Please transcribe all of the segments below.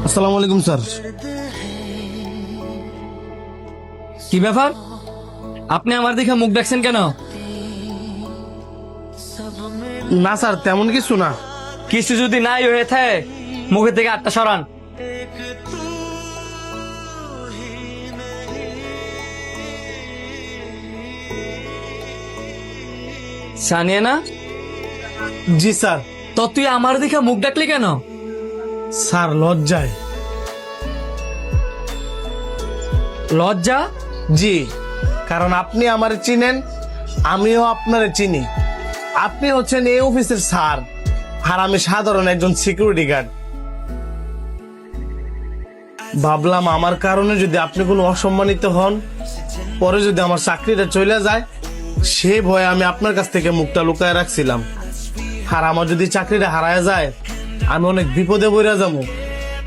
আসসালামু আলাইকুম স্যার। কি ব্যাপার, আপনি আমার দেখে মুখ দেখছেন কেন? না স্যার, তেমন কিছু না। কিছু যদি নাই হয়ে থাকে মুখের থেকে হাতটা সরান। সানিয়া না? জি স্যার। তো তুই আমার দেখে মুখ ডাকলি কেন? স্যার লজ্জায়। লজ্জা? জি, কারণ আপনি আমারে চিনেন, আমিও আপনারে চিনি। আপনি হচ্ছেন এই অফিসের স্যার, আর আমি সাধারণ একজন সিকিউরিটি গার্ড। ভাবলাম আমার কারণে যদি আপনি কোনো অসম্মানিত হন, পরে যদি আমার চাকরিটা চলে যায়, সে ভয়ে আমি আপনার কাছ থেকে মুখটা লুকায় রাখছিলাম। আর আমার যদি চাকরিটা হারায় যায়, আমি অনেক বিপদে পড়ে যাবো।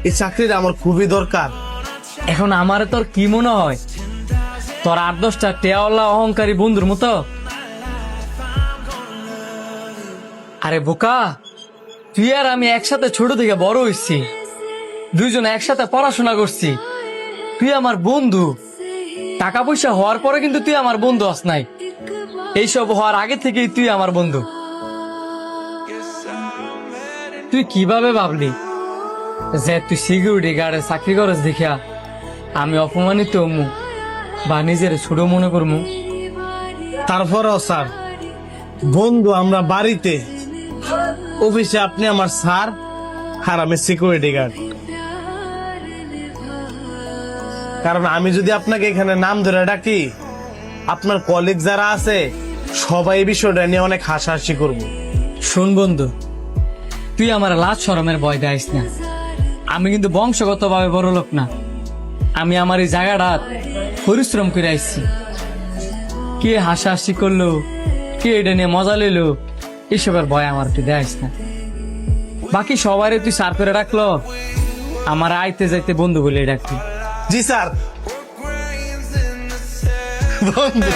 এই চাকরিটা আমার খুবই দরকার। এখন আমারে তোর কি মনে হয়, তোর 8-10টা টেয়াওয়ালা অহংকারী বন্ধুর মতো? আরে বোকা, তুই আর আমি একসাথে ছোট থেকে বড় হইছি, দুইজন একসাথে পড়াশোনা করছি। তুই আমার বন্ধু। টাকা পয়সা হওয়ার পরে কিন্তু তুই আমার বন্ধু হস নাই, এইসব হওয়ার আগে থেকেই তুই আমার বন্ধু। তুই কিভাবে ভাবলি যে তুই সিকিউরিটি গার্ডে চাকরি করস দেখিয়া আমি অপমানিত হমু বা নিজের ছোট মনে করমু? তারপরেও স্যার, বন্ধু আমরা বাড়িতে, অফিসে আপনি আমার স্যার আর আমি সিকিউরিটি গার্ড। কারণ আমি যদি আপনাকে এখানে নাম ধরে ডাকি, আপনার কলিগ যারা আছে সবাই এই বিষয়টা নিয়ে অনেক হাসাহাসি করবো। শোন বন্ধু, তুই আমার লাজ শরমের ভয় দেয়স না। আমি কিন্তু বংশগতভাবে বড় লোক না। আমি আমার এই জায়গাটা পরিশ্রম করে আসছি। কে হাসাহাসি করলো, কে এটা নিয়ে মজা লইলো, এসবের ভয় আমার তুই দেয়স না। বাকি সবারই তুই সার করে রাখলো, আমার আইতে যাইতে বন্ধু বলে ডাকলি। জি স্যার। বন্ধু